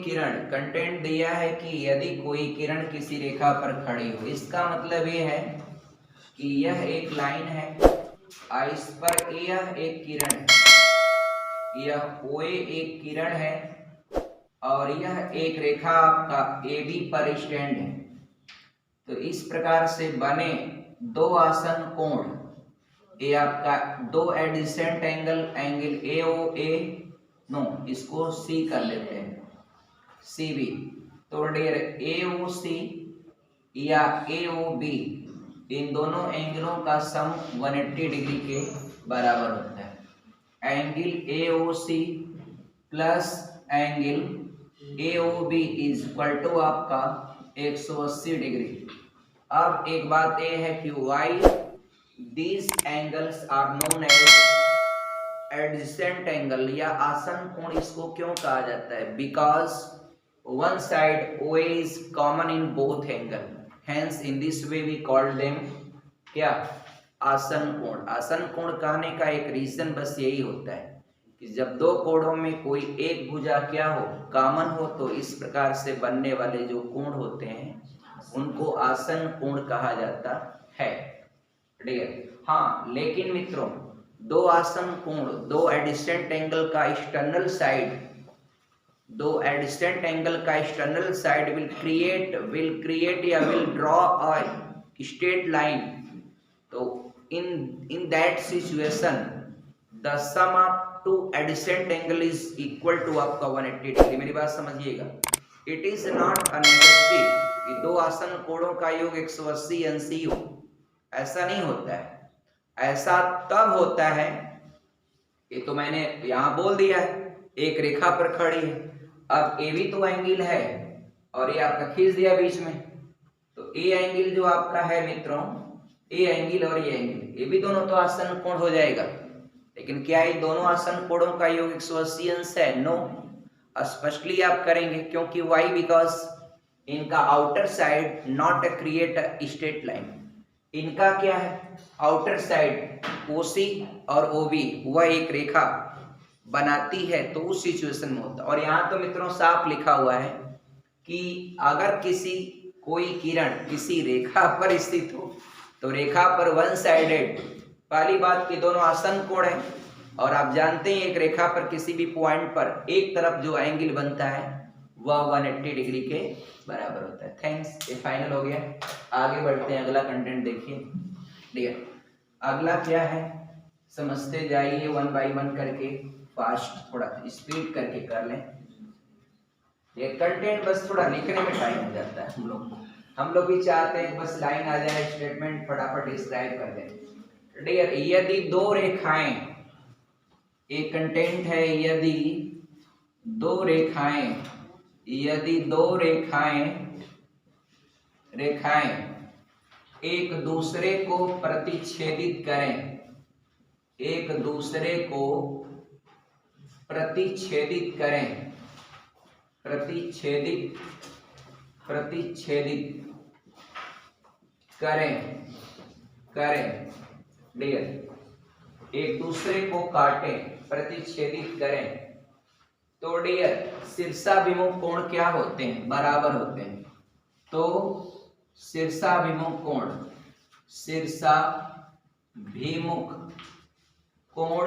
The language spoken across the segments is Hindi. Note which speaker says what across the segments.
Speaker 1: किरण, कंटेंट दिया है कि यदि कोई किरण किसी रेखा पर खड़ी हो, इसका मतलब ये है कि यह एक लाइन है, इस पर यह एक किरण, यह OA एक किरण है और यह एक रेखा आपका AB पर स्टैंड है। तो इस प्रकार से बने दो आसन कोण, ये आपका दो adjacent angle, angle AOA, no इसको C कर लेते हैं, CB। तो डियर AOC या AOB, इन दोनों एंगलों का सम 180 डिग्री के बराबर होता है। Angle AOC plus angle AOB is equal to आपका 180 डिग्री। अब एक बात यह है कि why these angles are known as adjacent angle या आसन कोण इसको क्यों कहा जाता है? Because one side OA is common in both angle, hence in this way we call them क्या? आसन कोण। आसन कोण कहने का एक रीजन बस यही होता है कि जब दो कोणों में कोई एक भुजा क्या हो, कॉमन हो, तो इस प्रकार से बनने वाले जो कोण होते हैं उनको आसन कोण कहा जाता है। क्लियर? हाँ, लेकिन मित्रों दो आसन कोण, दो एडिसेंट एंगल का एक्सटर्नल साइड, दो एडिसेंट एंगल का एक्सटर्नल साइड विल क्रिएट या will draw a straight line. तो in that situation the sum of two adjacent angle is equal to आपका 180 डिग्री। मेरी बात समझिएगा, इट इज नॉट अननेसेसरी कि दो आसन कोणों का योग 180 अंशी हो, ऐसा नहीं होता है। ऐसा तब होता है, ये तो मैंने यहां बोल दिया है, एक रेखा पर खड़ी है, अब ए भी तो एंगल है और ये आपका खींच दिया बीच में, तो ए एंगल जो आपका है मित्रों, ए एंगल और ये एंगल, ये भी दोनों तो आसन कोण हो जाएगा। लेकिन क्या ये दोनों आसन कोणों का योग 180 अंश है? नो, स्पष्टली आप करेंगे, क्योंकि वाई? बिकॉज इनका outer side not create a straight line. इनका क्या है? आउटर साइड OC और OB वह एक रेखा बनाती है, तो उस सिचुएशन में होता है। और यहाँ तो मित्रों साफ लिखा हुआ है कि अगर कोई किरण किसी रेखा पर स्थित हो तो रेखा पर वन साइडेड, पहली बात कि दोनों आसन कोण है, और आप जानते हैं एक रेखा पर किसी भी पॉइंट पर एक तरफ जो एंगल बनता है वह 180 डिग्री के बराबर होता है। थैंक्स, ये फाइनल हो गया। आगे बढ़ते हैं, अगला कंटेंट देखिए। डियर, अगला क्या है समझते जाइए, 1 बाय 1 करके, फास्ट थोड़ा स्पीड करके कर लें। ये कंटेंट बस थोड़ा लिखने में टाइम हो जाता है हम लोग भी चाहते हैं बस लाइन आ जाए, स्टेटमेंट फटाफट डिस्क्राइब कर दें। डियर, यदि दो रेखाएं, एक कंटेंट है यदि दो रेखाएं एक दूसरे को प्रतिच्छेदित करें, एक दूसरे को प्रतिच्छेदित करें, प्रतिच्छेदित करें डियर, एक दूसरे को काटें, प्रतिच्छेदित करें, तो डियर शीर्षाभिमुख कोण क्या होते हैं? बराबर होते हैं। तो शीर्षाभिमुख कोण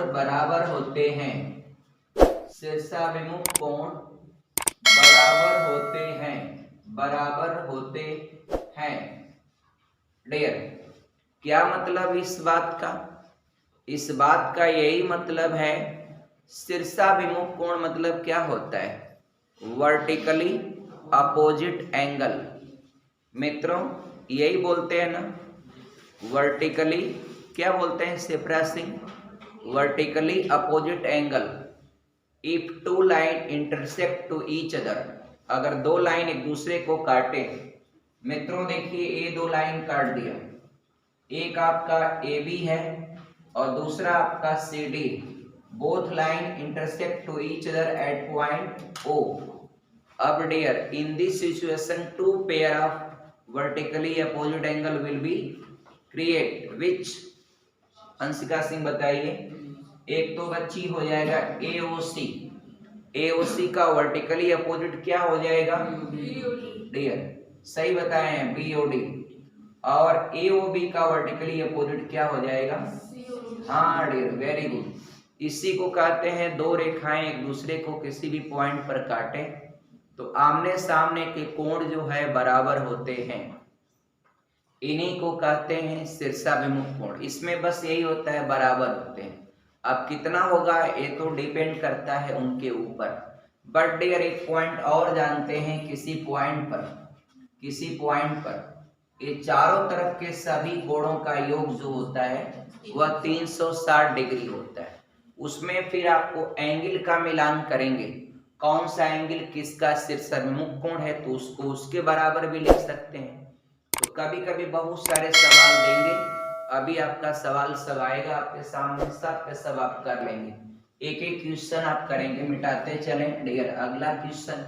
Speaker 1: बराबर होते हैं, शीर्षाभिमुख कोण बराबर होते हैं। डियर, क्या मतलब इस बात का? इस बात का यही मतलब है, शीर्षाभिमुख कोण मतलब क्या होता है? Vertically opposite angle. मित्रों यही बोलते हैं ना, वर्टिकली क्या बोलते हैं Sepra Singh? Vertically opposite angle if two line intersect to each other. अगर दो लाइन एक दूसरे को काटे, मित्रों देखिए ये दो लाइन काट दिया, एक आपका AB है और दूसरा आपका CD, both line intersect to each other at point O। अब dear in this situation two pair of vertically opposite angle will be create which? Anshika Singh बताइए। एक तो बच्ची हो जाएगा AOC, AOC का वर्टिकली अपोजिट क्या हो जाएगा? डियर सही बताए हैं, BOD। और AOB का वर्टिकली अपोजिट क्या हो जाएगा? हाँ डियर, वेरी गुड। इसी को कहते हैं दो रेखाएं एक दूसरे को किसी भी पॉइंट पर काटें तो आमने सामने के कोण जो है बराबर होते हैं, इन्हीं को कहते हैं शीर्षाभिमुख कोण। इसमें बस यही होता है, बराबर होते हैं। अब कितना होगा ये तो डिपेंड करता है उनके ऊपर। बट डियर एक पॉइंट और जानते हैं, किसी पॉइंट पर ये चारों तरफ के सभी कोणों का योग जो होता है वह 360 डिग्री होता है। उसमें फिर आपको एंगल का मिलान करेंगे, कौन सा एंगल किसका शीर्षाभिमुख कोण है तो उसको उसके बराबर भी लिख सकते हैं। तो कभी कभी बहुत सारे सवाल देंगे, अभी आपका सवाल सब आएगा आपके सामने, सब के सब आप कर लेंगे। एक एक क्वेश्चन आप करेंगे, मिटाते चलें डियर। अगला क्वेश्चन,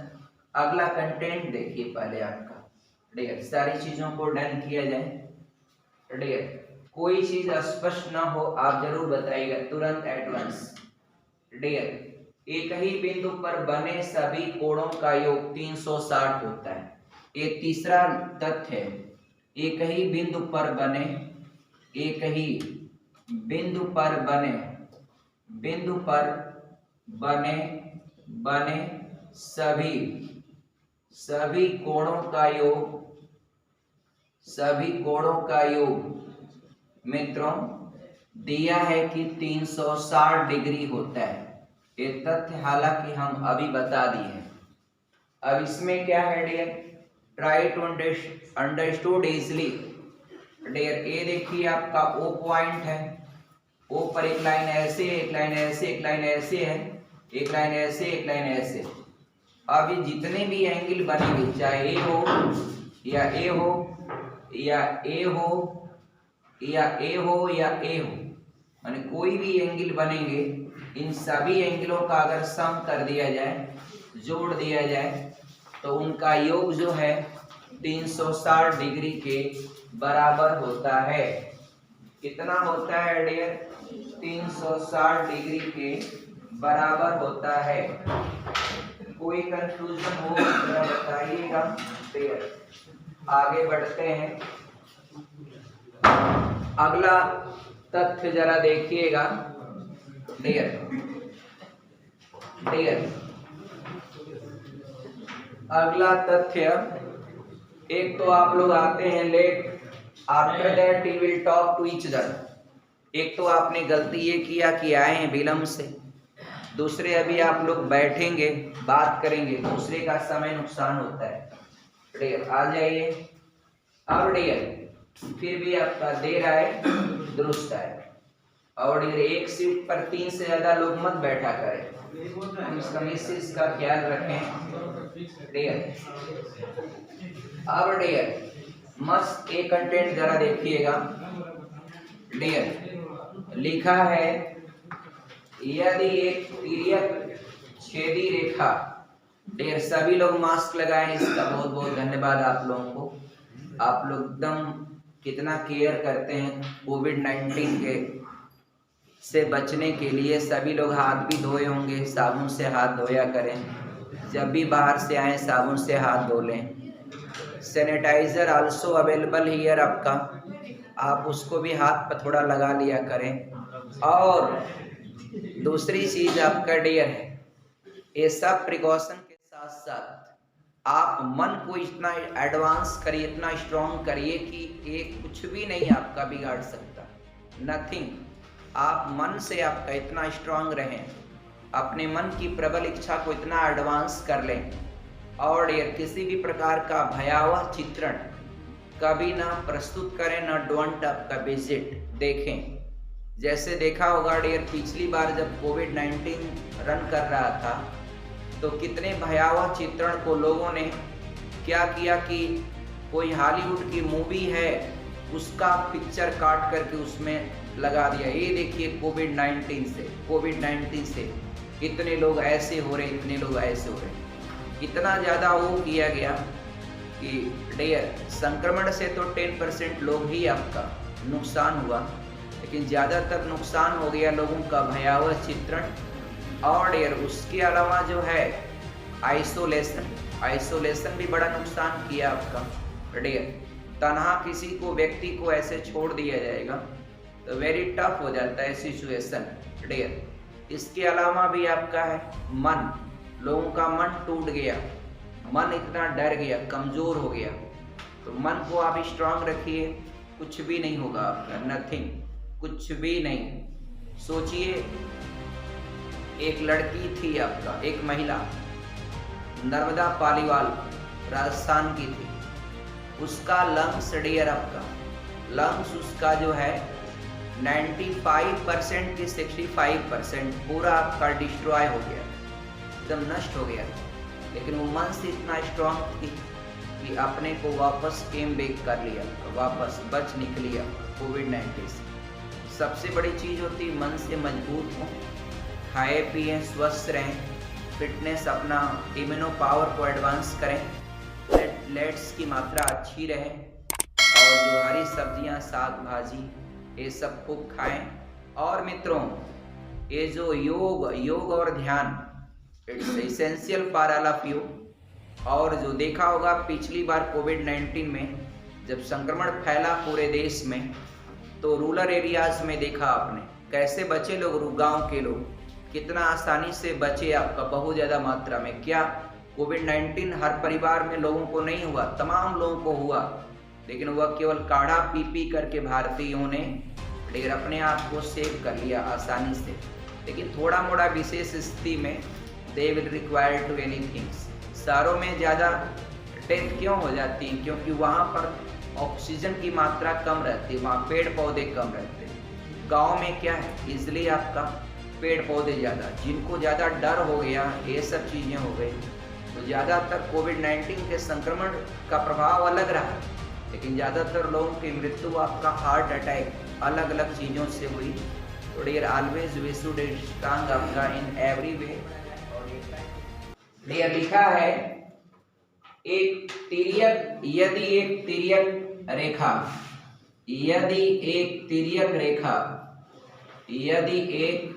Speaker 1: अगला कंटेंट देखिए पहले आपका डियर, सारी चीजों को डन किया जाए डियर। कोई चीज स्पष्ट ना हो आप जरूर बताइएगा तुरंत, एडवांस डियर। एक ही बिंदु पर बने सभी कोणों का योग 360 होता है। ये तीसरा तथ्य है, एक ही बिंदु पर बने सभी कोणों का योग मित्रों दिया है कि 360 डिग्री होता है। ये तथ्य हालांकि हम अभी बता दिए हैं। अब इसमें क्या है dear, try to understood easily dear. ये देखिए आपका O पॉइंट है, O पर एक लाइन ऐसे, एक लाइन ऐसे, एक लाइन ऐसे है, एक लाइन ऐसे, एक लाइन ऐसे। अब ये जितने भी एंगल बनेंगे, चाहे A हो या A हो या A हो या A हो या A हो, माने कोई भी एंगल बनेंगे, इन सभी एंगलों का अगर सम कर दिया जाए, जोड़ दिया जाए, तो उनका योग जो है 360 डिग्री के बराबर होता है। कितना होता है डियर? 360 डिग्री के बराबर होता है। कोई कंफ्यूजन हो तो बताइएगा डियर। आगे बढ़ते हैं, अगला तथ्य जरा देखिएगा डियर। अगला तथ्य, एक तो आप लोग आते हैं late, after that we will talk to each other. एक तो आपने गलती ये किया कि आए हैं विलंब से, दूसरे अभी आप लोग बैठेंगे बात करेंगे, दूसरे का समय नुकसान होता है डियर। आ जाइए अब डियर, फिर भी आपका देर आए दुरुस्त आए। और डियर एक सीट पर 3 से ज्यादा लोग मत बैठा करें, इसका ख्याल रखें डियर। अब डियर मस्त एक कंटेंट जरा देखिएगा डियर। लिखा है यदि एक तिर्यक छेदी रेखा, डियर सभी लोग मास्क लगाएं, इसका बहुत बहुत धन्यवाद आप लोगों को। आप लोग एकदम कितना केयर करते हैं कोविड-19 के से बचने के लिए। सभी लोग हाथ भी धोए होंगे, साबुन से हाथ धोया करें, जब भी बाहर से आए साबुन से हाथ धो लें। सैनिटाइजर आल्सो अवेलेबल हियर आपका, आप उसको भी हाथ पर थोड़ा लगा लिया करें। और दूसरी चीज आपका डियर है, ये सब प्रिकॉशन के साथ साथ आप मन को इतना एडवांस करिए, इतना स्ट्रॉन्ग करिए कि एक कुछ भी नहीं आपका बिगाड़ सकता, नथिंग। आप मन से आपका इतना स्ट्रॉन्ग रहें, अपने मन की प्रबल इच्छा को इतना एडवांस कर लें। और ये किसी भी प्रकार का भयावह चित्रण कभी ना प्रस्तुत करें, ना डोंट आपका विजिट देखें। जैसे देखा होगा डियर, पिछली बार जब कोविड-19 रन कर रहा था तो कितने भयावह चित्रण को लोगों ने क्या किया कि कोई हॉलीवुड की मूवी है उसका पिक्चर काट करके उसमें लगा दिया। ये देखिए कोविड-19 से इतने लोग ऐसे हो रहे, इतने लोग ऐसे हो रहे, इतना ज़्यादा वो किया गया कि डियर संक्रमण से तो 10% लोग ही आपका नुकसान हुआ, लेकिन ज़्यादातर नुकसान हो गया लोगों का भयावह चित्रण और डियर उसके अलावा जो है आइसोलेशन भी बड़ा नुकसान किया आपका डियर। तन्हा किसी को व्यक्ति को ऐसे छोड़ दिया जाएगा तो वेरी टफ हो जाता है सिचुएशन डियर। इसके अलावा भी आपका है मन, लोगों का मन टूट गया, मन इतना डर गया, कमजोर हो गया, तो मन को आप स्ट्रांग रखिए, कुछ भी नहीं होगा आपका, नथिंग, कुछ भी नहीं। सोचिए एक लड़की थी आपका, एक महिला नर्मदा पालीवाल राजस्थान की थी, उसका लंग्स डियर आपका लंग्स उसका जो है 95% की 65% पूरा आपका डिस्ट्रॉय हो गया, एकदम नष्ट हो गया। लेकिन वो मन से इतना स्ट्रांग थी कि अपने को वापस केम बैक कर लिया, वापस बच निकलिया कोविड-19 से। सबसे बड़ी चीज़ होती है मन से मजबूत हो, खाए पिए स्वस्थ रहें, फिटनेस अपना इम्यूनो पावर को एडवांस करें, प्लेटलेट्स की मात्रा अच्छी रहे और जो हरी सब्जियां, साग भाजी ये सब खूब खाएं। और मित्रों ये जो योग और ध्यान it's essential for all of you. और जो देखा होगा पिछली बार कोविड-19 में जब संक्रमण फैला पूरे देश में, तो रूरल एरियाज में देखा आपने कैसे बचे लोग, गांव के लोग कितना आसानी से बचे आपका, बहुत ज़्यादा मात्रा में। क्या कोविड-19 हर परिवार में लोगों को नहीं हुआ, तमाम लोगों को हुआ, लेकिन वह केवल काढ़ा पी पी करके भारतीयों ने ढेर अपने आप को सेव कर लिया आसानी से। लेकिन थोड़ा मोड़ा विशेष स्थिति में they will require to anything. शहरों में ज़्यादा डेथ क्यों हो जाती है? क्योंकि वहाँ पर ऑक्सीजन की मात्रा कम रहती है, वहाँ पेड़ पौधे कम रहते हैं। गाँव में क्या है, इसलिए आपका पेड़ पौधे ज़्यादा, जिनको ज़्यादा डर हो गया, ये सब चीज़ें हो गई, तो ज़्यादातर कोविड-19 के संक्रमण का प्रभाव अलग रहा, लेकिन ज़्यादातर लोगों की मृत्यु आपका हार्ट अटैक अलग अलग चीज़ों से हुई। तो dear always we should strong आपका इन एवरी वे। डियर लिखा है एक तिर्यक, यदि एक तिर्यक रेखा, यदि एक तिर्यक रेखा, यदि एक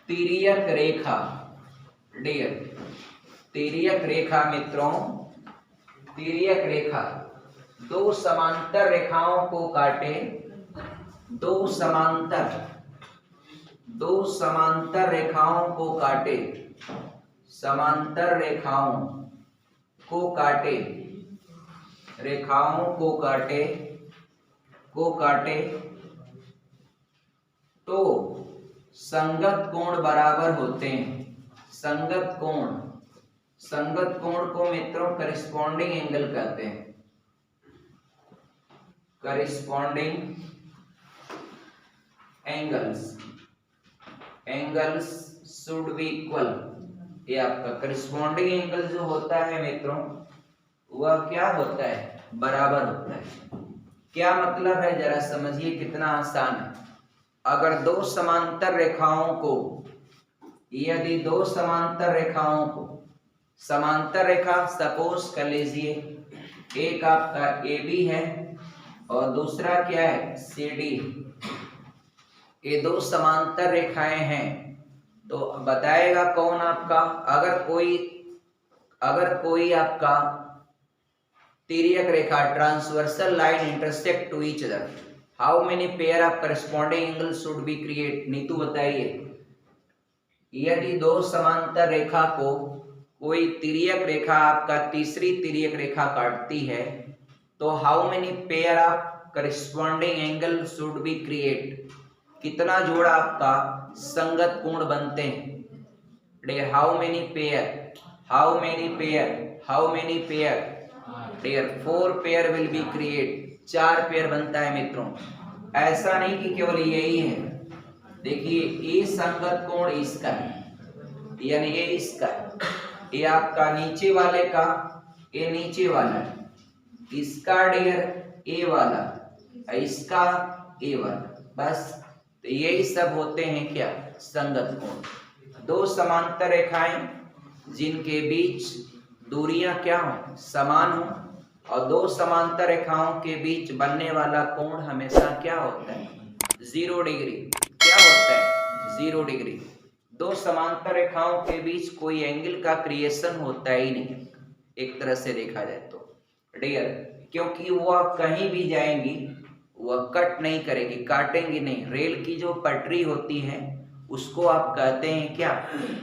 Speaker 1: तिर्यक रेखा डियर, तिर्यक रेखा मित्रों, तिर्यक रेखा दो समांतर रेखाओं को काटे, दो समांतर रेखाओं को काटे, समांतर रेखाओं को काटे, रेखाओं को काटे तो संगत कोण बराबर होते हैं। संगत कोण को मित्रों करिस्पॉन्डिंग एंगल कहते हैं। Corresponding angles should be equal. ये आपका करिस्पॉन्डिंग एंगल जो होता है मित्रों, वह क्या होता है, बराबर होता है। क्या मतलब है जरा समझिए, कितना आसान है। अगर दो समांतर रेखाओं को, यदि दो समांतर रेखाओं को, समांतर रेखा सपोज कर लीजिए एक आपका AB है और दूसरा क्या है, CD। ये दो समांतर रेखाएं हैं, तो बताएगा कौन आपका, अगर कोई आपका तिर्यक रेखा transversal line intersect to each other, how many pair of corresponding angle should be create. Neetu बताइए, यदि दो समांतर रेखा को कोई तिर्यक रेखा आपका तीसरी तिर्यक रेखा काटती है, तो how many pair of corresponding angle should be create, कितना जोड़ा आपका संगत कोण बनते हैं। How many pair, how many pair, how many pair dear, 4 pair will be create, 4 pair बनता है मित्रों। ऐसा नहीं कि केवल यही है, देखिए ये संगत कोण इसका है, यानी ये इसका है, ये आपका नीचे वाले का, ये नीचे वाला है, इसका डियर ए वाला, इसका ए वाला, बस। तो यही सब होते हैं क्या, संगत कोण। दो समांतर रेखाएं जिनके बीच दूरियां क्या हो, समान हो, और दो समांतर रेखाओं के बीच बनने वाला कोण हमेशा क्या होता है, 0 डिग्री। क्या होता है, 0 डिग्री। दो समांतर रेखाओं के बीच कोई एंगल का क्रिएशन होता ही नहीं एक तरह से देखा जाए तो डियर, क्योंकि वह कहीं भी जाएंगी वह कट नहीं करेगी, काटेंगी नहीं। रेल की जो पटरी होती है उसको आप कहते हैं क्या,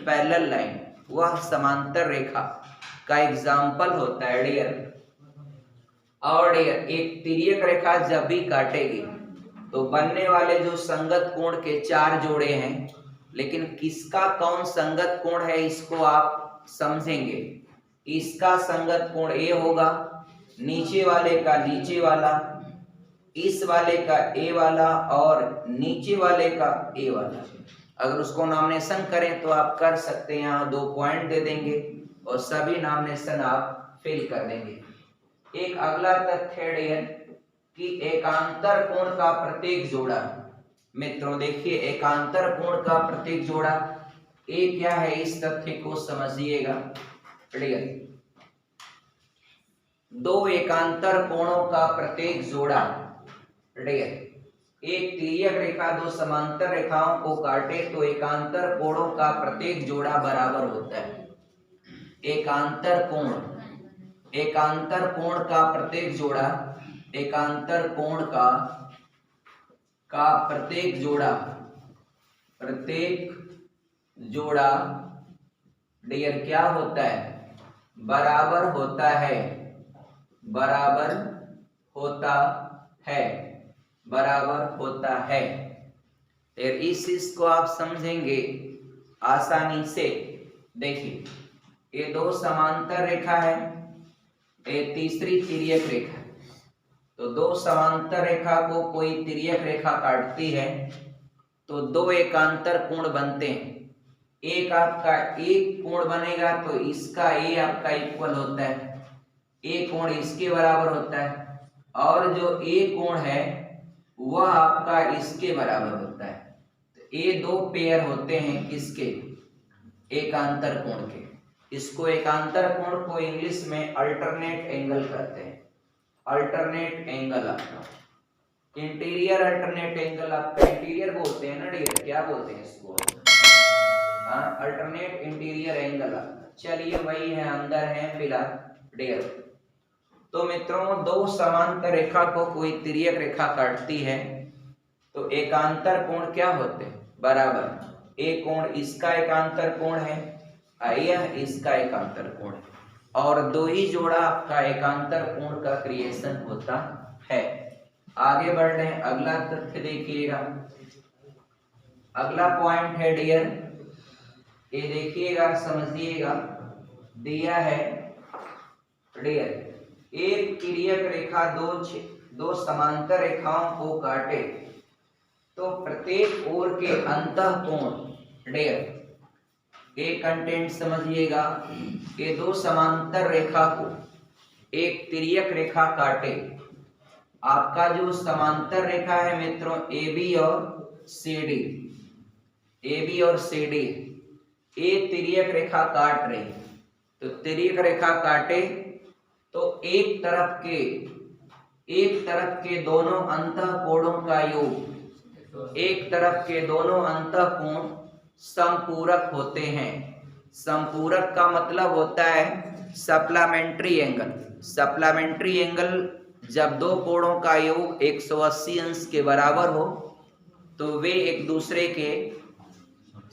Speaker 1: पैरेलल लाइन। वह समांतर रेखा का एग्जाम्पल होता है डियर। और डियर एक तिर्यक रेखा जब भी काटेगी तो बनने वाले जो संगत कोण के चार जोड़े हैं, लेकिन किसका कौन संगत कोण है इसको आप समझेंगे। इसका संगत कोण ए होगा, नीचे वाले का नीचे वाला, इस वाले का ए वाला और नीचे वाले का ए वाला। अगर उसको नॉमिनेशन करें तो आप कर सकते हैं, यहाँ 2 पॉइंट दे देंगे और सभी नॉमिनेशन आप फिल कर देंगे। एक अगला तथ्य है कि एकांतर कोण का प्रत्येक जोड़ा, मित्रों देखिए एकांतर कोण का प्रत्येक जोड़ा ए क्या है, इस तथ्य को समझिएगा। दो एकांतर कोणों का प्रत्येक जोड़ा, एक तिर्यक रेखा दो समांतर रेखाओं को काटे तो एकांतर कोणों का प्रत्येक जोड़ा बराबर होता है। एकांतर कोण का प्रत्येक जोड़ा, एकांतर कोण का प्रत्येक जोड़ा डियर क्या होता है, बराबर होता है। फिर इस चीज को आप समझेंगे आसानी से। देखिए ये दो समांतर रेखा है, ये तीसरी तिर्यक रेखा है। तो दो समांतर रेखा को कोई तिर्यक रेखा काटती है तो दो एकांतर कोण बनते हैं। एक आपका एक कोण बनेगा तो इसका ए आपका इक्वल होता है, ए कोण इसके बराबर होता है, और जो ए कोण है वह आपका इसके बराबर होता है। तो ये दो पेयर होते हैं किसके, एकांतर कोण के। इसको एकांतर कोण को इंग्लिश में अल्टरनेट एंगल कहते हैं। अल्टरनेट एंगल आपका इंटीरियर, अल्टरनेट एंगल आपका इंटीरियर बोलते हैं ना डियर, क्या बोलते हैं इसको, अल्टरनेट इंटीरियर एंगल। चलिए वही है, अंदर है फिलहाल डियर। तो मित्रों दो समांतर रेखा को कोई तिर्यक रेखा काटती है तो एकांतर कोण क्या होते हैं, बराबर। एक कोण इसका एकांतर कोण है, यह इसका एकांतर कोण है, और दो ही जोड़ा आपका एकांतर कोण का क्रिएशन होता है। आगे बढ़ रहे हैं, अगला तथ्य देखिएगा। अगला पॉइंट है डियर, ये देखिएगा समझिएगा, दिया है डियर एक तिर्यक रेखा दो समांतर रेखाओं को काटे तो प्रत्येक ओर के अंतःकोण डियर, एक कंटेंट समझिएगा, ये दो समांतर रेखा को एक तिर्यक रेखा काटे। आपका जो समांतर रेखा है मित्रों ए बी और सी डी, ये तिर्यक रेखा काट रही, तो तिर्यक रेखा काटे तो एक तरफ के दोनों अंतःकोणों का योग, एक तरफ के दोनों अंतःकोण समपूरक होते हैं। समपूरक का मतलब होता है सप्लीमेंट्री एंगल। सप्लीमेंट्री एंगल जब दो कोणों का योग 180 अंश के बराबर हो तो वे एक दूसरे के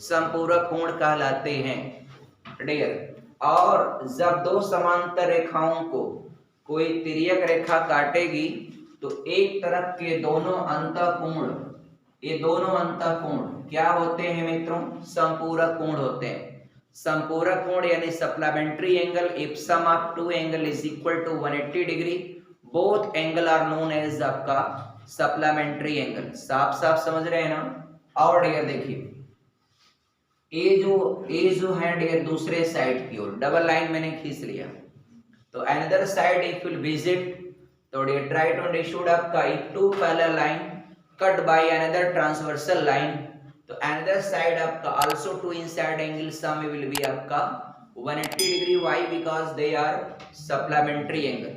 Speaker 1: समपूरक कोण कहलाते हैं डियर। और जब दो समांतर रेखाओं को कोई तिर्यक रेखा काटेगी तो एक तरफ के दोनों अंतःकोण, ये दोनों अंतःकोण क्या होते हैं मित्रों, समपूरक कोण होते हैं। समपूरक कोण यानी supplementary angle, if sum of two angle is equal to 180 degree, both angle are known as आपका सप्लीमेंट्री एंगल। साफ साफ समझ रहे हैं ना। और डियर देखिए ए जो है डियर दूसरे साइड की ओर, डबल लाइन मैंने खींच लिया, तो another side if will visit, तो डियर ट्राई टू अंडरस्टूड आपका if two parallel line cut by another transversal line, तो अनदर साइड आपका also two inside angle sum will be आपका 180 degree. Why, because they are supplementary angle.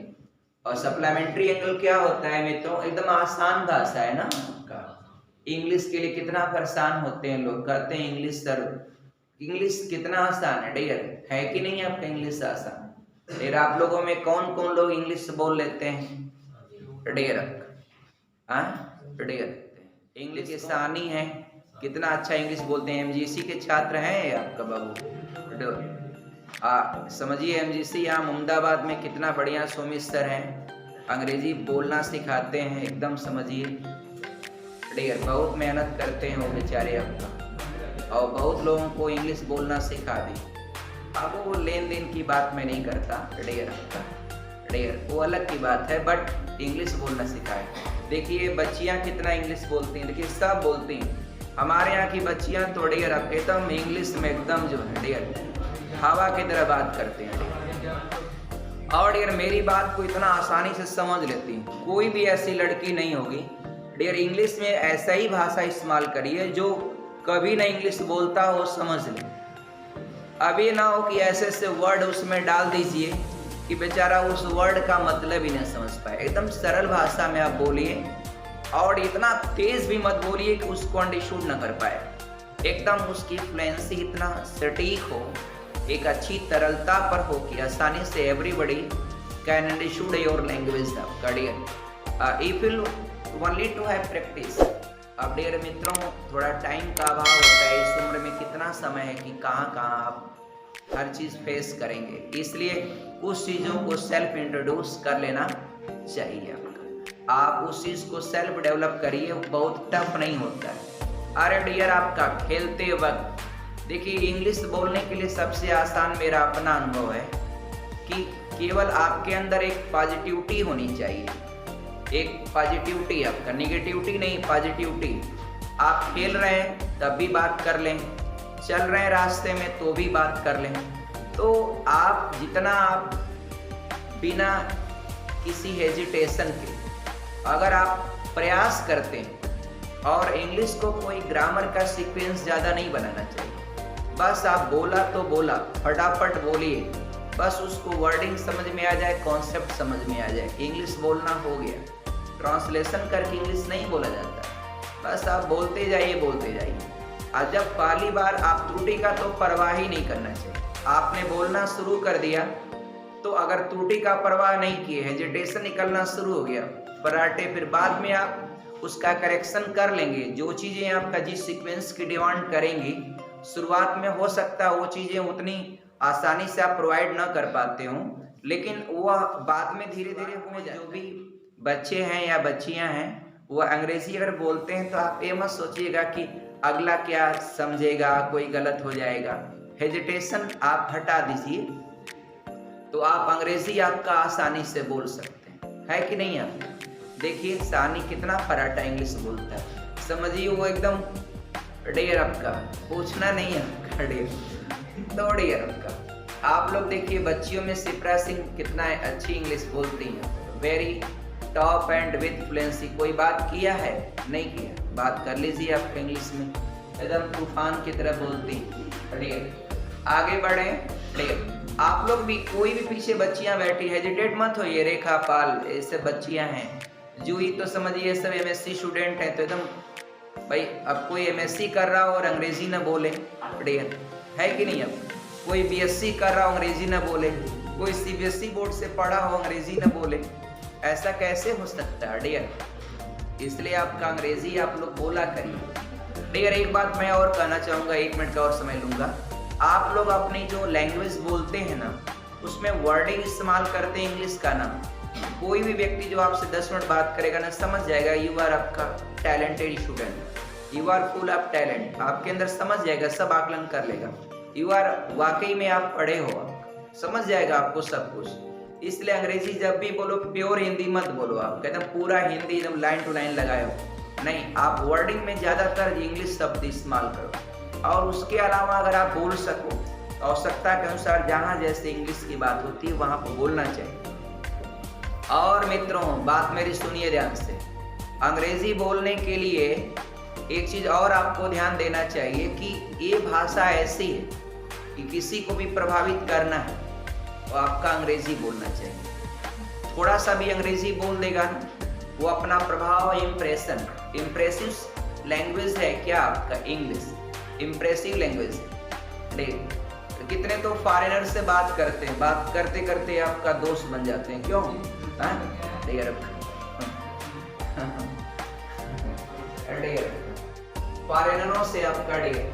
Speaker 1: और सप्लीमेंट्री एंगल क्या होता है मित्रों, एकदम आसान भाषा है ना। इंग्लिश के लिए कितना परेशान होते हैं लोग, करते हैं इंग्लिश सर इंग्लिश कितना आसान है डियर, है कि नहीं आपका इंग्लिश आसान? डियर आप लोगों में कौन कौन लोग इंग्लिश बोल लेते हैं डियर? डियर इंग्लिश आसानी है, कितना अच्छा इंग्लिश बोलते हैं। एमजीसी के छात्र हैं आपका बाबू? समझिए एमजीसी यहाँ अहमदाबाद में कितना बढ़िया सुमित सर हैं, अंग्रेजी बोलना सिखाते हैं एकदम। समझिए डियर बहुत मेहनत करते हैं वो बेचारे आपका, और बहुत लोगों को इंग्लिश बोलना सिखा दी। अब वो लेन देन की बात मैं नहीं करता डियर आपका, डियर वो अलग की बात है, बट इंग्लिश बोलना सिखाए। देखिए बच्चियाँ कितना इंग्लिश बोलती हैं, देखिए सब बोलती हैं। हमारे यहाँ की बच्चियाँ तो डियर आपके एकदम इंग्लिश में एकदम जो है डियर हवा की तरह बात करते हैं। और डियर मेरी बात को इतना आसानी से समझ लेती हैं, कोई भी ऐसी लड़की नहीं होगी डियर। इंग्लिश में ऐसा ही भाषा इस्तेमाल करिए जो कभी ना इंग्लिश बोलता हो समझ ले। अभी ना हो कि ऐसे ऐसे वर्ड उसमें डाल दीजिए कि बेचारा उस वर्ड का मतलब ही नहीं समझ पाए। एकदम सरल भाषा में आप बोलिए, और इतना तेज भी मत बोलिए कि उसको अंडरस्टूड ना कर पाए। एकदम उसकी फ्लुएंसी इतना सटीक हो, एक अच्छी तरलता पर हो कि आसानी से everybody can understood your language आपका dear. If you only to have practice. अब डियर मित्रों थोड़ा टाइम का अभाव होता है, इस उम्र में कितना समय है कि कहाँ आप हर चीज़ फेस करेंगे, इसलिए कुछ चीज़ों को सेल्फ इंट्रोड्यूस कर लेना चाहिए आपका। आप उस चीज़ को सेल्फ डेवलप करिए, बहुत टफ नहीं होता है। अरे डियर आपका खेलते वक्त देखिए इंग्लिश बोलने के लिए सबसे आसान मेरा अपना अनुभव है कि केवल आपके अंदर एक पॉजिटिविटी होनी चाहिए। एक पॉजिटिविटी आपका, निगेटिविटी नहीं, पॉजिटिविटी। आप खेल रहे हैं तब भी बात कर लें, चल रहे हैं रास्ते में तो भी बात कर लें। तो आप जितना आप बिना किसी हेजिटेशन के अगर आप प्रयास करते हैं, और इंग्लिश को कोई ग्रामर का सीक्वेंस ज़्यादा नहीं बनाना चाहिए। बस आप बोला तो बोला, फटाफट बोलिए, बस उसको वर्डिंग समझ में आ जाए, कॉन्सेप्ट समझ में आ जाए, इंग्लिश बोलना हो गया। ट्रांसलेशन करके इंग्लिश नहीं बोला जाता, बस आप बोलते जाइए बोलते जाइए। और जब पहली बार आप त्रुटि का तो परवाह ही नहीं करना चाहिए। आपने बोलना शुरू कर दिया तो अगर त्रुटि का परवाह नहीं किए, हेजिटेशन निकलना शुरू हो गया पराठे, फिर बाद में आप उसका करेक्शन कर लेंगे। जो चीज़ें आपका जिस सीक्वेंस की डिमांड करेंगी, शुरुआत में हो सकता है वो चीज़ें उतनी आसानी से आप प्रोवाइड ना कर पाते हो, लेकिन वह बाद में धीरे धीरे हो जाए। जो भी बच्चे हैं या बच्चियां हैं वह अंग्रेजी अगर बोलते हैं तो आप ये मत सोचिएगा कि अगला क्या समझेगा, कोई गलत हो जाएगा। हेजिटेशन आप हटा दीजिए तो आप अंग्रेजी आपका आसानी से बोल सकते हैं, है कि नहीं? आप देखिए सानी कितना पराठा इंग्लिश बोलता है, समझिए वो एकदम डियर आपका, पूछना नहीं है आपका डियर, तो डियर आपका। आप लोग देखिए बच्चियों में शिप्रा सिंह कितना अच्छी इंग्लिश बोलती हैं, very top and with fluency. कोई बात किया है? नहीं किया, बात कर लीजिए आप इंग्लिश में, एकदम तूफान की तरह बोलती डियर। आगे बढ़े डियर। आप लोग भी, कोई भी पीछे बच्चियां बैठी, हेजिटेट मत होइए। रेखा पाल ऐसे बच्चियां हैं, जूही तो समझिए सब एमएससी स्टूडेंट हैं, तो एकदम भाई अब कोई एमएससी कर रहा हो और अंग्रेजी ना बोले डियर, है कि नहीं? अब कोई बीएससी कर रहा हो अंग्रेजी ना बोले, कोई सीबीएसई बोर्ड से पढ़ा हो अंग्रेजी ना बोले, ऐसा कैसे हो सकता है डियर? इसलिए आपका अंग्रेजी आप लोग बोला करिए डियर। एक बात मैं और कहना चाहूँगा, 1 मिनट का और समय लूँगा। आप लोग अपनी जो लैंग्वेज बोलते हैं ना, उसमें वर्डिंग इस्तेमाल करते हैं इंग्लिश का ना। कोई भी व्यक्ति जो आपसे 10 मिनट बात करेगा ना, समझ जाएगा यू आर आपका talented student, you are full of talent. आपके अंदर समझ जाएगा, सब आकलन कर लेगा, यू आर वाकई में आप पढ़े हो, समझ जाएगा आपको सब कुछ। इसलिए अंग्रेजी जब भी बोलो प्योर हिंदी मत बोलो, आप कहते हैं पूरा हिंदी एकदम लाइन टू लाइन लगाए हो, नहीं, आप वर्डिंग में ज़्यादातर इंग्लिश शब्द इस्तेमाल करो। और उसके अलावा अगर आप बोल सको, आवश्यकता के अनुसार जहाँ जैसे इंग्लिश की बात होती है वहाँ पर बोलना चाहिए। और मित्रों बात मेरी सुनिए ध्यान से, अंग्रेजी बोलने के लिए एक चीज़ और आपको ध्यान देना चाहिए कि ये भाषा ऐसी है कि किसी को भी प्रभावित करना है तो आपका अंग्रेजी बोलना चाहिए। थोड़ा सा भी अंग्रेजी बोल देगा ना, वो अपना प्रभाव, इम्प्रेशन, इम्प्रेसिव लैंग्वेज है क्या आपका इंग्लिश, इम्प्रेसिव लैंग्वेज है। डे। तो कितने तो फॉरेनर से बात करते हैं, बात करते करते आपका दोस्त बन जाते हैं, क्यों? डेयर डेयर, फॉरेनरों से आपका डेयर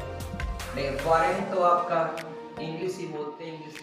Speaker 1: डेयर। फॉरेन तो आपका इंग्लिश ही बोलते हैं, इंग्लिश